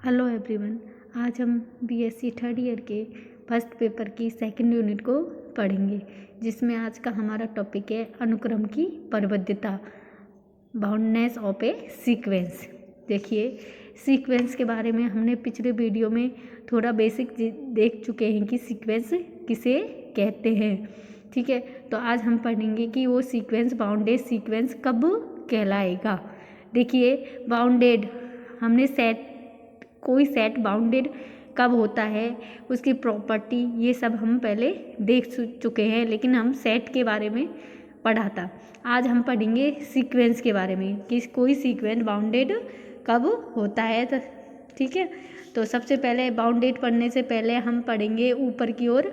Hello everyone. आज हम BSc third year के फर्स्ट पेपर की सेकंड यूनिट को पढ़ेंगे, जिसमें आज का हमारा टॉपिक है अनुक्रम की परबद्धता, बाउंडनेस ऑफ ए सीक्वेंस। देखिए, सीक्वेंस के बारे में हमने पिछले वीडियो में थोड़ा बेसिक देख चुके हैं कि सीक्वेंस किसे कहते हैं। ठीक है, तो आज हम पढ़ेंगे कि वो सीक्वेंस बाउंडेड सीक्वेंस कब कहलाएगा। देखिए, बाउंडेड हमने कोई सेट बाउंडेड कब होता है, उसकी प्रॉपर्टी, ये सब हम पहले देख चुके हैं, लेकिन हम सेट के बारे में पढ़ा था। आज हम पढ़ेंगे सीक्वेंस के बारे में कि कोई सीक्वेंस बाउंडेड कब होता है। तो ठीक है, तो सबसे पहले बाउंडेड पढ़ने से पहले हम पढ़ेंगे ऊपर की ओर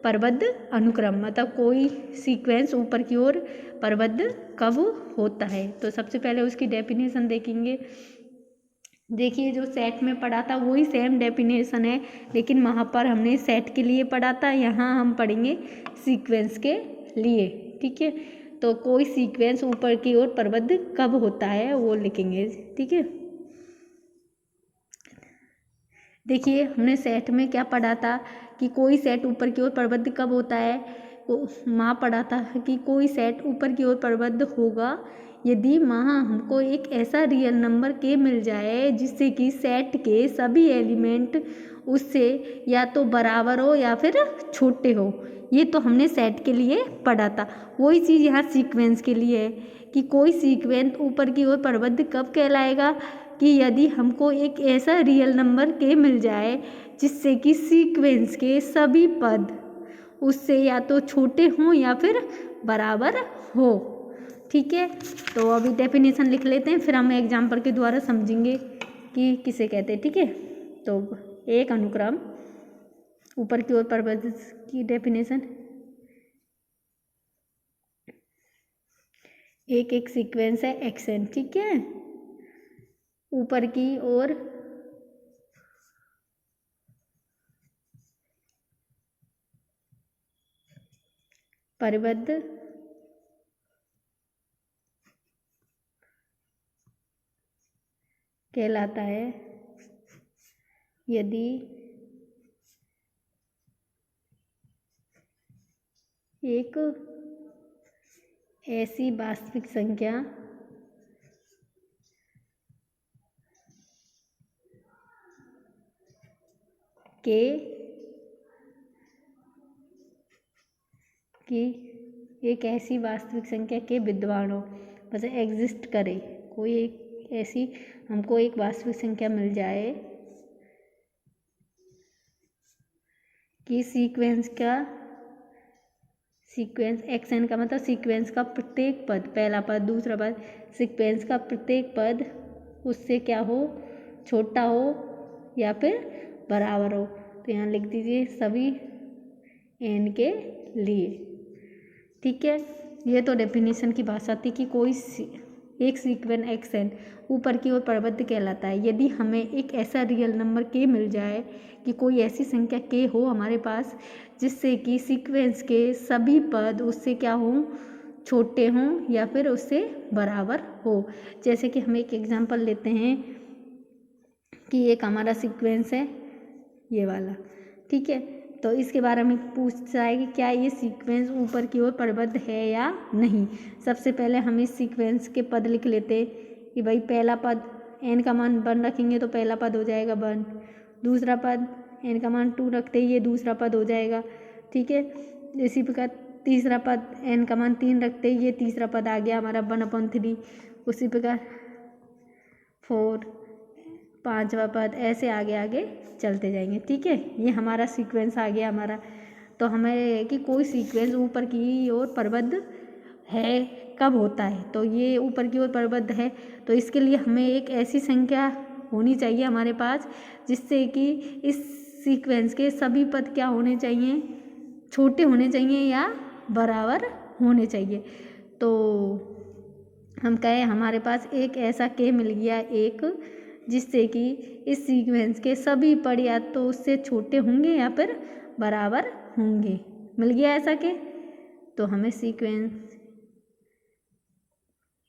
परबद्ध अनुक्रम, मतलब कोई सीक्वेंस ऊपर की ओर परबद्ध कब होता है। तो सबसे पहले उसकी डेफिनेशन देखेंगे। देखिए, जो सेट में पढ़ा था वही सेम डेफिनेशन है, लेकिन वहाँ पर हमने सेट के लिए पढ़ा था, यहाँ हम पढ़ेंगे सीक्वेंस के लिए। ठीक है, तो कोई सीक्वेंस ऊपर की ओर परबद्ध कब होता है वो लिखेंगे। ठीक है, देखिए हमने सेट में क्या पढ़ा था कि कोई सेट ऊपर की ओर परबद्ध कब होता है। वहाँ पढ़ा था कि कोई सेट ऊपर की ओर परबद्ध होगा यदि वहाँ हमको एक ऐसा रियल नंबर के मिल जाए जिससे कि सेट के सभी एलिमेंट उससे या तो बराबर हो या फिर छोटे हो। ये तो हमने सेट के लिए पढ़ा था। वही चीज़ यहाँ सीक्वेंस के लिए है कि कोई सीक्वेंस ऊपर की ओर परबद्ध कब कहलाएगा कि यदि हमको एक ऐसा रियल नंबर के मिल जाए जिससे कि सीक्वेंस के सभी पद उससे या तो छोटे हों या फिर बराबर हो। ठीक है, तो अभी डेफिनेशन लिख लेते हैं, फिर हम एग्जाम्पल के द्वारा समझेंगे कि किसे कहते हैं। ठीक है, तो एक अनुक्रम ऊपर की ओर परबद्ध की डेफिनेशन, एक सीक्वेंस है एक्सन। ठीक है, ऊपर की ओर परबद्ध कहलाता है यदि एक ऐसी वास्तविक संख्या के कि एक ऐसी वास्तविक संख्या के विद्यमान हो, मतलब एग्जिस्ट करे। कोई एक ऐसी हमको एक वास्तविक संख्या मिल जाए कि सीक्वेंस एक्सन का मतलब सीक्वेंस का प्रत्येक पद, पहला पद दूसरा पद, सीक्वेंस का प्रत्येक पद उससे क्या हो, छोटा हो या फिर बराबर हो। तो यहाँ लिख दीजिए सभी एन के लिए। ठीक है, ये तो डेफिनेशन की भाषा थी कि कोई एक सीक्वेंस एक्सन ऊपर की ओर परबद्ध कहलाता है यदि हमें एक ऐसा रियल नंबर के मिल जाए कि कोई ऐसी संख्या के हो हमारे पास जिससे कि सीक्वेंस के सभी पद उससे क्या हों, छोटे हों या फिर उससे बराबर हो। जैसे कि हम एक एग्जांपल लेते हैं कि एक हमारा सीक्वेंस है ये वाला। ठीक है, तो इसके बारे में पूछता है कि क्या ये सीक्वेंस ऊपर की ओर परबद्ध है या नहीं। सबसे पहले हम इस सीक्वेंस के पद लिख लेते कि भाई पहला पद n का मान 1 रखेंगे तो पहला पद हो जाएगा 1, दूसरा पद n का मान 2 रखते ही ये दूसरा पद हो जाएगा। ठीक है, इसी प्रकार तीसरा पद n का मान 3 रखते ही ये तीसरा पद आ गया हमारा 1/3। उसी प्रकार 4, पांचवा पद, ऐसे आगे आगे चलते जाएंगे। ठीक है, ये हमारा सीक्वेंस आ गया हमारा। तो हमें कि कोई सीक्वेंस ऊपर की ओर परबद्ध है कब होता है, तो ये ऊपर की ओर परबद्ध है तो इसके लिए हमें एक ऐसी संख्या होनी चाहिए हमारे पास जिससे कि इस सीक्वेंस के सभी पद क्या होने चाहिए, छोटे होने चाहिए या बराबर होने चाहिए। तो हम कहें हमारे पास एक ऐसा के मिल गया एक जिससे कि इस सीक्वेंस के सभी पद या तो उससे छोटे होंगे या फिर बराबर होंगे। मिल गया ऐसा के, तो हमें सीक्वेंस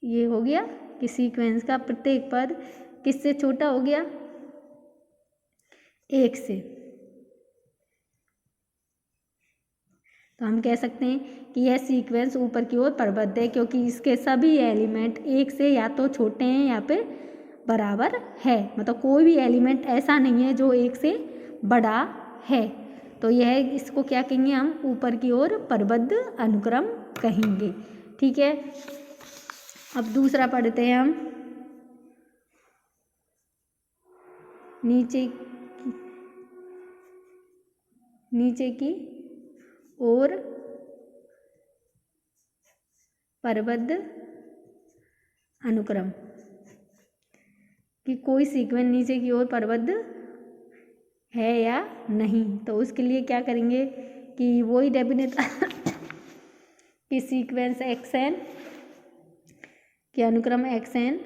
ये हो गया कि सीक्वेंस का प्रत्येक पद किससे छोटा हो गया, 1 से। तो हम कह सकते हैं कि यह सीक्वेंस ऊपर की ओर प्रबद्ध है क्योंकि इसके सभी एलिमेंट 1 से या तो छोटे हैं या फिर बराबर है। मतलब कोई भी एलिमेंट ऐसा नहीं है जो 1 से बड़ा है। तो यह इसको क्या कहेंगे हम, ऊपर की ओर प्रबद्ध अनुक्रम कहेंगे। ठीक है, अब दूसरा पढ़ते हैं हम। नीचे की ओर प्रबद्ध अनुक्रम कि कोई सीक्वेंस नीचे की ओर प्रबद्ध है या नहीं। तो उसके लिए क्या करेंगे कि वही डेफिनेशन कि सीक्वेंस XN कि अनुक्रम XN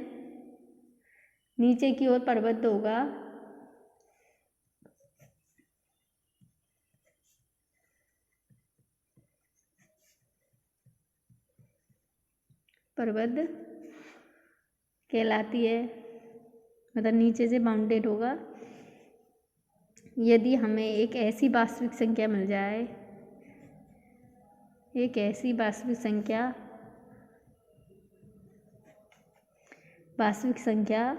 नीचे की ओर प्रबद्ध होगा प्रबद्ध कहलाती है। मतलब नीचे से बाउंडेड होगा यदि हमें एक ऐसी वास्तविक संख्या मिल जाए, एक ऐसी वास्तविक संख्या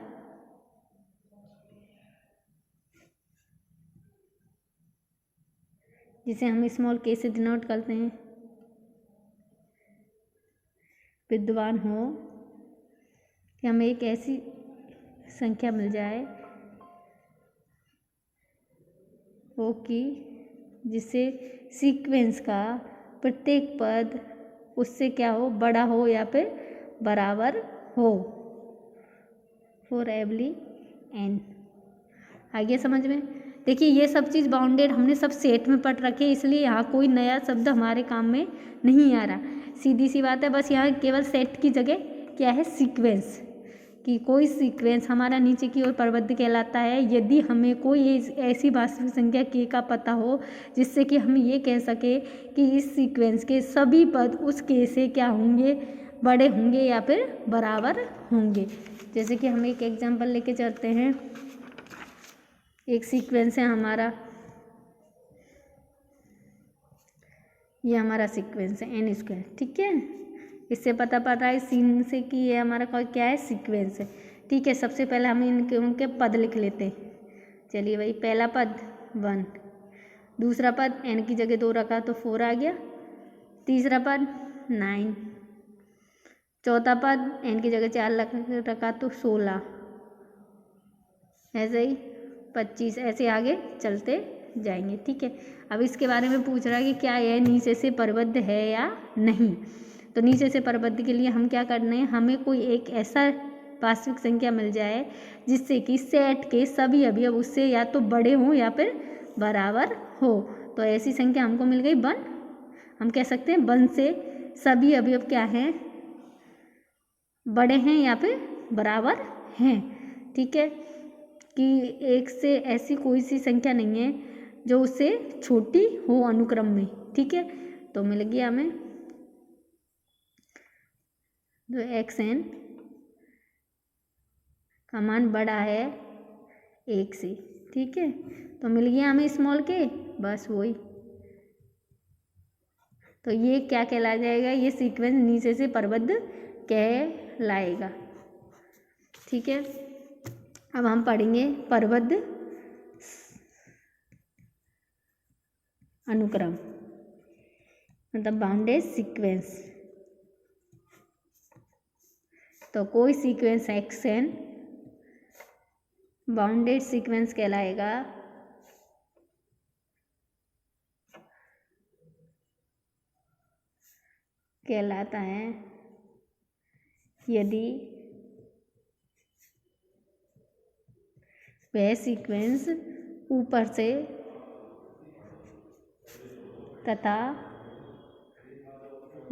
जिसे हम स्मॉल k से डिनोट करते हैं, विद्यमान हो कि हमें एक ऐसी संख्या मिल जाए वो कि जिससे सीक्वेंस का प्रत्येक पद उससे क्या हो, बड़ा हो या फिर बराबर हो। For every n। आगे समझ में। देखिए ये सब चीज़ बाउंडेड हमने सब सेट में पढ़ रखे, इसलिए यहाँ कोई नया शब्द हमारे काम में नहीं आ रहा। सीधी सी बात है, बस यहाँ केवल सेट की जगह क्या है, सीक्वेंस। कि कोई सीक्वेंस हमारा नीचे की ओर प्रबद्ध कहलाता है यदि हमें कोई ऐसी वास्तविक संख्या k का पता हो जिससे कि हम ये कह सके कि इस सीक्वेंस के सभी पद उस k से क्या होंगे, बड़े होंगे या फिर बराबर होंगे। जैसे कि हम एक एग्जांपल लेके चलते हैं। एक सीक्वेंस है हमारा, ये हमारा सीक्वेंस है n²। ठीक है, इससे पता पड़ रहा है सीन से कि ये हमारा क्या है, सीक्वेंस है। ठीक है, सबसे पहले हम उनके पद लिख लेते हैं। चलिए भाई, पहला पद 1, दूसरा पद n की जगह 2 रखा तो 4 आ गया, तीसरा पद 9, चौथा पद n की जगह 4 रखा तो 16, ऐसे ही 25, ऐसे आगे चलते जाएंगे। ठीक है, अब इसके बारे में पूछ रहा है कि क्या यह नीचे से प्रबद्ध है या नहीं। तो नीचे से प्रबद्ध के लिए हम क्या करना है, हमें कोई एक ऐसा वास्तविक संख्या मिल जाए जिससे कि सेट के सभी अवयव उससे या तो बड़े हों या फिर बराबर हो। तो ऐसी संख्या हमको मिल गई 1। हम कह सकते हैं 1 से सभी अवयव क्या हैं, बड़े हैं या फिर बराबर हैं। ठीक है, कि 1 से ऐसी कोई सी संख्या नहीं है जो उससे छोटी हो अनुक्रम में। ठीक है, तो मिल गया हमें जो XN का मान बड़ा है 1 से। ठीक है, तो मिल गया हमें स्मॉल k, बस वही। तो ये क्या कहला जाएगा, ये सीक्वेंस नीचे से प्रबद्ध कहलाएगा। ठीक है, अब हम पढ़ेंगे प्रबद्ध अनुक्रम, मतलब बाउंडेड सीक्वेंस। तो कोई सीक्वेंस XN बाउंडेड सीक्वेंस कहलाएगा कहलाता है यदि वह सीक्वेंस ऊपर से तथा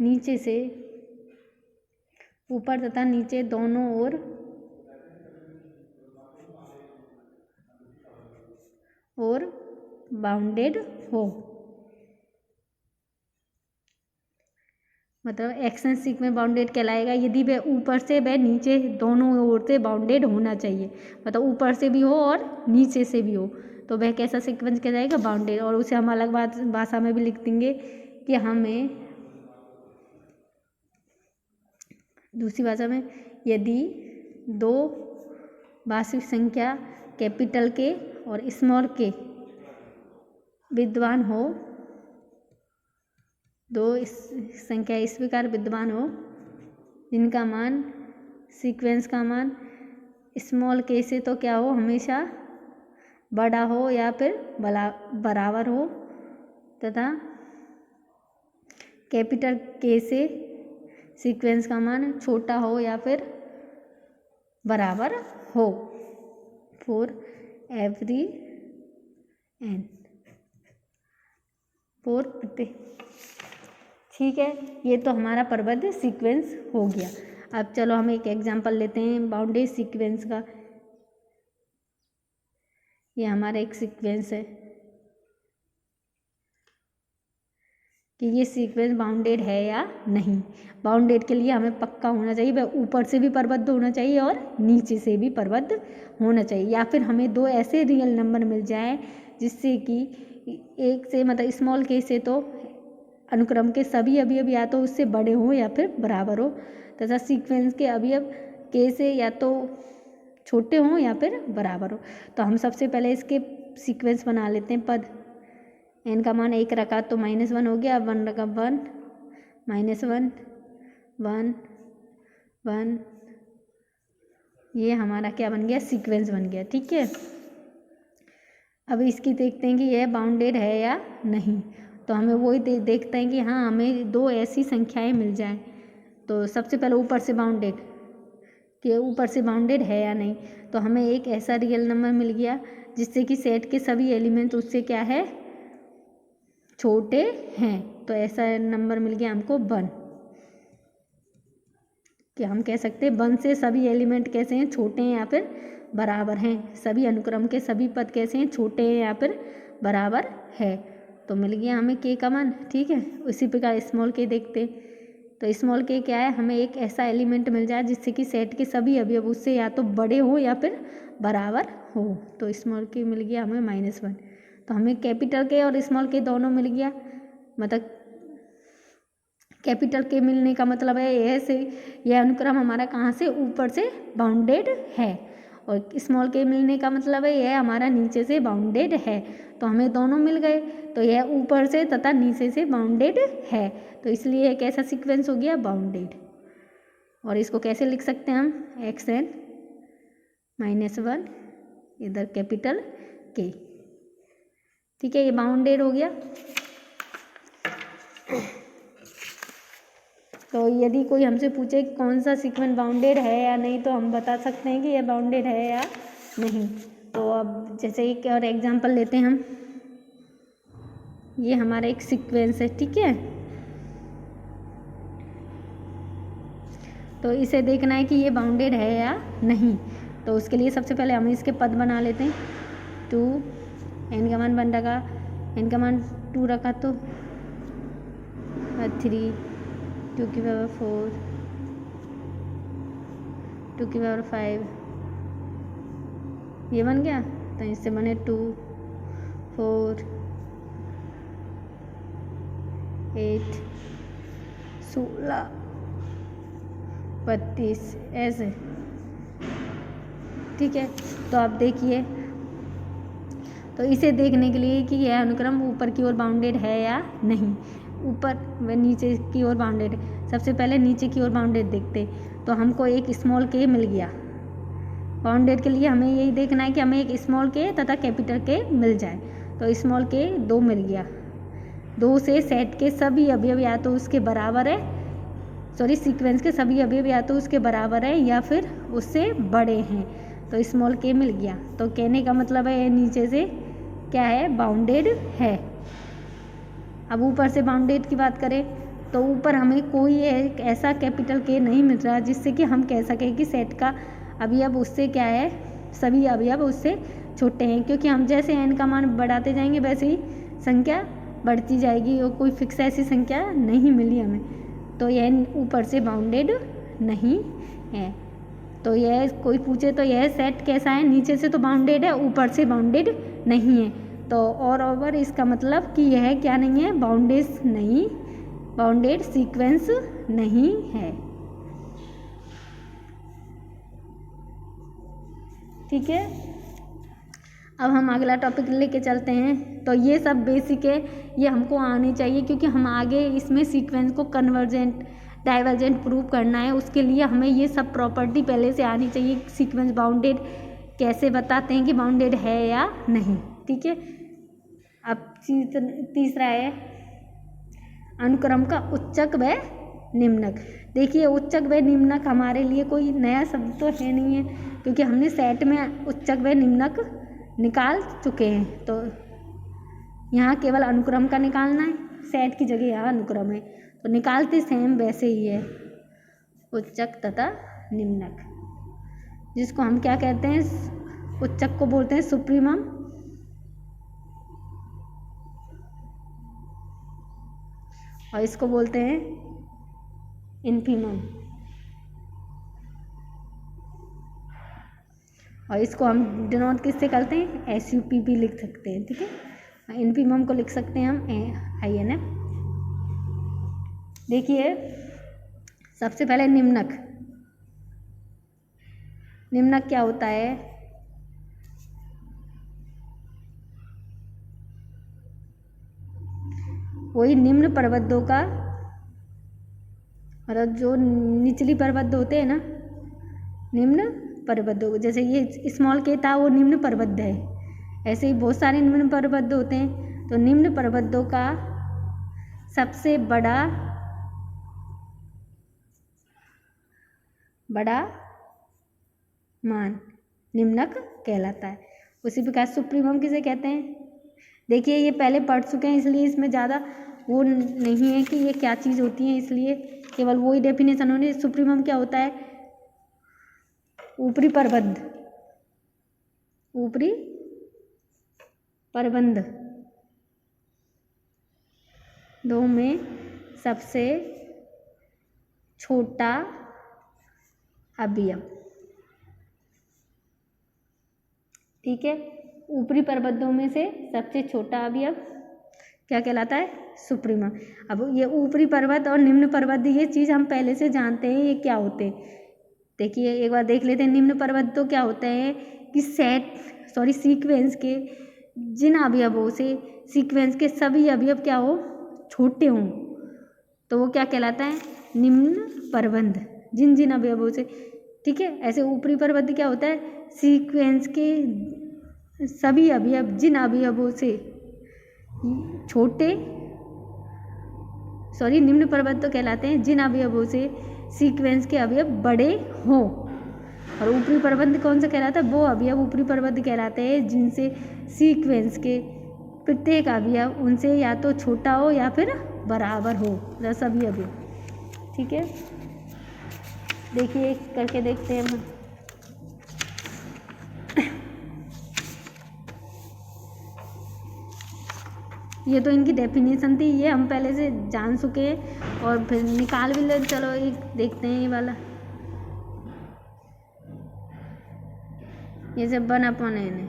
नीचे से, ऊपर तथा नीचे दोनों ओर बाउंडेड हो। मतलब एक्शन सीक्वेंस बाउंडेड कहलाएगा यदि वह ऊपर से वह नीचे दोनों ओर से बाउंडेड होना चाहिए, मतलब ऊपर से भी हो और नीचे से भी हो, तो वह कैसा सीक्वेंस कहलाएगा, बाउंडेड। और उसे हम अलग भाषा में भी लिख देंगे कि हमें दूसरी भाषा में, यदि दो वास्तविक संख्या कैपिटल के और स्मॉल के विद्यमान हो, दो संख्या इस प्रकार विद्यमान हो जिनका मान सीक्वेंस का मान स्मॉल के से तो क्या हो, हमेशा बड़ा हो या फिर बराबर हो, तथा कैपिटल के से सीक्वेंस का मान छोटा हो या फिर बराबर हो फॉर एवरी एन, फॉर प्रत्येक। ठीक है, ये तो हमारा प्रबंध सीक्वेंस हो गया। अब चलो हम एक एग्जांपल लेते हैं बाउंडेड सीक्वेंस का। ये हमारा एक सीक्वेंस है कि ये सीक्वेंस बाउंडेड है या नहीं। बाउंडेड के लिए हमें पक्का होना चाहिए, वह ऊपर से भी प्रबद्ध होना चाहिए और नीचे से भी प्रबद्ध होना चाहिए, या फिर हमें दो ऐसे रियल नंबर मिल जाए जिससे कि एक से मतलब स्मॉल के से तो अनुक्रम के सभी अवयव या तो उससे बड़े हों या फिर बराबर हो, तथा सीक्वेंस के अवयव के से या तो छोटे हों या फिर बराबर हो। तो हम सबसे पहले इसके सीक्वेंस बना लेते हैं। पद n का मान 1 रखा तो -1 हो गया, 1 रखा 1 -1 1 1, ये हमारा क्या बन गया, सीक्वेंस बन गया। ठीक है, अब इसकी देखते हैं कि यह बाउंडेड है या नहीं। तो हमें वही देखते हैं कि हाँ हमें दो ऐसी संख्याएं मिल जाएं। तो सबसे पहले ऊपर से बाउंडेड, कि ऊपर से बाउंडेड है या नहीं। तो हमें एक ऐसा रियल नंबर मिल गया जिससे कि सेट के सभी एलिमेंट उससे क्या है, छोटे हैं। तो ऐसा नंबर मिल गया हमको 1, कि हम कह सकते हैं 1 से सभी एलिमेंट कैसे हैं, छोटे हैं या फिर बराबर हैं। सभी अनुक्रम के सभी पद कैसे हैं, छोटे हैं या फिर बराबर है। तो मिल गया हमें के का मान। ठीक है, उसी प्रकार स्मॉल के देखते। तो स्मॉल के क्या है, हमें एक ऐसा एलिमेंट मिल जाए जिससे कि सेट के सभी अवयव उससे या तो बड़े हो या फिर बराबर हो। तो स्मॉल के मिल गया हमें -1। तो हमें कैपिटल के और स्मॉल के दोनों मिल गया, मतलब कैपिटल के मिलने का मतलब है यह अनुक्रम हमारा कहाँ से, ऊपर से बाउंडेड है, और स्मॉल के मिलने का मतलब है यह हमारा नीचे से बाउंडेड है। तो हमें दोनों मिल गए, तो यह ऊपर से तथा नीचे से बाउंडेड है। तो इसलिए एक ऐसा सीक्वेंस हो गया बाउंडेड। और इसको कैसे लिख सकते हैं हम, xn -1 इधर कैपिटल के। ठीक है, ये बाउंडेड हो गया। तो यदि कोई हमसे पूछे कौन सा सीक्वेंस बाउंडेड है या नहीं, तो हम बता सकते हैं कि यह बाउंडेड है या नहीं। तो अब जैसे एक और एग्जांपल लेते हैं हम, ये हमारा एक सीक्वेंस है। ठीक है, तो इसे देखना है कि ये बाउंडेड है या नहीं। तो उसके लिए सबसे पहले हम इसके पद बना लेते हैं। 2, n का मान 1 रखा, n का मान 2 रखा तो 3, 2 की पावर 4, 2 की पावर 5, ये बन गया। तो इससे बने 2, 4, 8, 16, 32 ऐसे। ठीक है, तो आप देखिए, तो इसे देखने के लिए कि यह अनुक्रम ऊपर की ओर बाउंडेड है या नहीं, ऊपर व नीचे की ओर बाउंडेड है। सबसे पहले नीचे की ओर बाउंडेड देखते, तो हमको एक स्मॉल के मिल गया। बाउंडेड के लिए हमें यही देखना है कि हमें एक स्मॉल के तथा कैपिटल के मिल जाए। तो स्मॉल के 2 मिल गया, 2 से सेट के सभी अवयव या तो उसके बराबर है, सॉरी सीक्वेंस के सभी अवयव या तो उसके बराबर है या फिर उससे बड़े हैं। तो स्मॉल के मिल गया। तो कहने का मतलब है नीचे से क्या है, बाउंडेड है। अब ऊपर से बाउंडेड की बात करें तो ऊपर हमें कोई एक ऐसा कैपिटल के नहीं मिल रहा जिससे कि हम कह सकें कि सेट का अवयव उससे क्या है, सभी अवयव उससे छोटे हैं, क्योंकि हम जैसे n का मान बढ़ाते जाएंगे वैसे ही संख्या बढ़ती जाएगी और कोई फिक्स ऐसी संख्या नहीं मिली हमें। तो यह ऊपर से बाउंडेड नहीं है। तो यह कोई पूछे तो यह सेट कैसा है, नीचे से तो बाउंडेड है, ऊपर से बाउंडेड नहीं है। तो और ओवर इसका मतलब कि यह क्या नहीं है, बाउंडेड सीक्वेंस नहीं है। ठीक है, अब हम अगला टॉपिक लेके चलते हैं। तो ये सब बेसिक है, ये हमको आनी चाहिए क्योंकि हम आगे इसमें सीक्वेंस को कन्वर्जेंट डाइवर्जेंट प्रूव करना है। उसके लिए हमें ये सब प्रॉपर्टी पहले से आनी चाहिए। सीक्वेंस बाउंडेड कैसे बताते हैं कि बाउंडेड है या नहीं। ठीक है, अब तीसरा है अनुक्रम का उच्चक व निम्नक। देखिए उच्चक व निम्नक हमारे लिए कोई नया शब्द तो है नहीं है क्योंकि हमने सेट में उच्चक व निम्नक निकाल चुके हैं। तो यहाँ केवल अनुक्रम का निकालना है, सेट की जगह यहाँ अनुक्रम है तो निकालते सेम वैसे ही है, उच्चक तथा निम्नक, जिसको हम क्या कहते हैं, उच्चक को बोलते हैं सुप्रीमम और इसको बोलते हैं इन्फीमम, और इसको हम डिनोट किससे करते हैं, SUP भी लिख सकते हैं। ठीक है, इन्फीमम को लिख सकते हैं हम INF। देखिए सबसे पहले निम्नक क्या होता है, वही निम्न परवद्यों का, मतलब जो निचली परवद्य होते हैं ना, निम्न परवद्यों, जैसे ये स्मॉल के था वो निम्न परवद्य है, ऐसे ही बहुत सारे निम्न परवद्य होते हैं। तो निम्न परवद्यों का सबसे बड़ा मान निम्नक कहलाता है। उसी प्रकार सुप्रीमम किसे कहते हैं, देखिए ये पहले पढ़ चुके हैं इसलिए इसमें ज़्यादा वो नहीं है कि ये क्या चीज़ होती है, इसलिए केवल वही डेफिनेशन होनी। सुप्रीमम क्या होता है, ऊपरी परबंध दो में सबसे छोटा अवयव। ठीक है, ऊपरी परबंधों में से सबसे छोटा अवयव क्या कहलाता है, सुप्रीमम। अब ये ऊपरी पर्वत और निम्न पर्वत ये चीज़ हम पहले से जानते हैं ये क्या होते हैं। देखिए एक बार देख लेते हैं, निम्न पर्वत तो क्या होते हैं कि सीक्वेंस के जिन अवयवों से सीक्वेंस के सभी अवयव क्या हो, छोटे हों, तो वो क्या कहलाता है, निम्न परबंध, जिन अवयवों से। ठीक है, ऐसे ऊपरी पर्वत क्या होता है, सीक्वेंस के सभी अवयव जिन अवयवों से निम्न पर्वत तो कहलाते हैं जिन अवयवों से सीक्वेंस के अवयव बड़े हों। और ऊपरी पर्वत कौन सा कहलाता है, वो अवयव ऊपरी पर्वत कहलाते हैं जिनसे सीक्वेंस के प्रत्येक अवयव उनसे या तो छोटा हो या फिर बराबर हो, सभी अवयव। ठीक है, देखिए करके देखते हैं हम। ये तो इनकी डेफिनेशन थी, ये हम पहले से जान चुके हैं और फिर निकाल भी ले। चलो एक देखते हैं ये वाला, ये सब 1/n।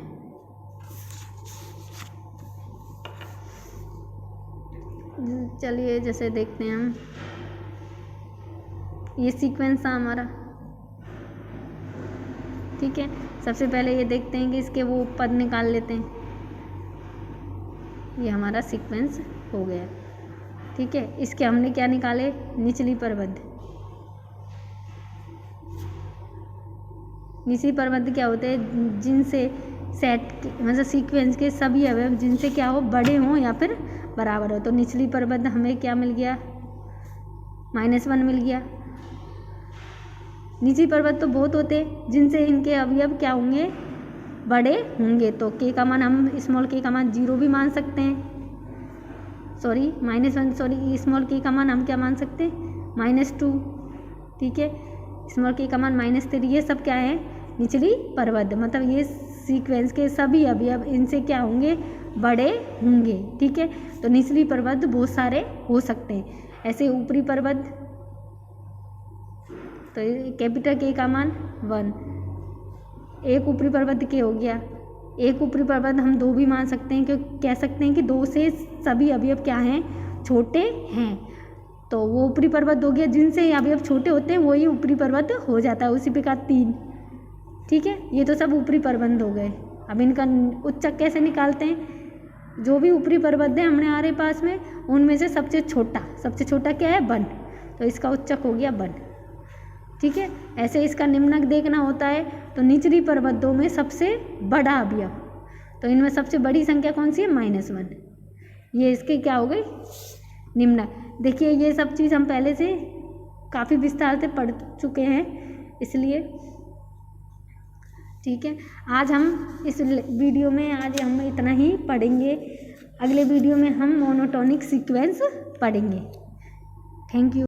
चलिए जैसे देखते हैं हम, ये सीक्वेंस था हमारा। ठीक है, सबसे पहले ये देखते हैं कि इसके वो पद निकाल लेते हैं। ये हमारा सीक्वेंस हो गया। ठीक है, इसके हमने क्या निकाले, निचली परवद्य। निचली परवद्य क्या होते हैं, जिनसे मतलब सीक्वेंस के सभी अवयव जिनसे क्या हो, बड़े हों या फिर बराबर हो। तो निचली परवद्य हमें क्या मिल गया, -1 मिल गया। निचली परवद्य तो बहुत होते हैं जिनसे इनके अवयव क्या होंगे, बड़े होंगे। तो के का मान हम स्मॉल के का मान 0 भी मान सकते हैं, -1 स्मॉल के का मान हम क्या मान सकते हैं, -2। ठीक है, स्मॉल के का मान -3। ये सब क्या है, निचली परवद्य, मतलब ये सीक्वेंस के सभी अवयव इनसे क्या होंगे, बड़े होंगे। ठीक है, तो निचली परवद्य बहुत सारे हो सकते हैं। ऐसे ऊपरी परवद्य तो कैपिटल के का मान 1, एक ऊपरी परिबद्ध के हो गया। एक ऊपरी परिबद्ध हम 2 भी मान सकते हैं, क्योंकि कह सकते हैं कि 2 से सभी अवयव क्या हैं, छोटे हैं। तो वो ऊपरी परिबद्ध हो गया, जिनसे अवयव छोटे होते हैं वही ऊपरी परिबद्ध हो जाता है। उसी प्रकार 3, ठीक है, ये तो सब ऊपरी परिबद्ध हो गए। अब इनका उच्चक कैसे निकालते हैं, जो भी ऊपरी परिबद्ध है हमारे पास में, उनमें से सबसे छोटा क्या है, 1, तो इसका उच्चक हो गया 1, ठीक है। ऐसे इसका निम्नक देखना होता है, तो निचली परिबद्धों में सबसे बड़ा अवयव, तो इनमें सबसे बड़ी संख्या कौन सी है, -1, ये इसके क्या हो गई, निम्नक। देखिए ये सब चीज़ हम पहले से काफ़ी विस्तार से पढ़ चुके हैं, इसलिए ठीक है। आज हम इस वीडियो में हम इतना ही पढ़ेंगे। अगले वीडियो में हम मोनोटोनिक सीक्वेंस पढ़ेंगे। Thank you.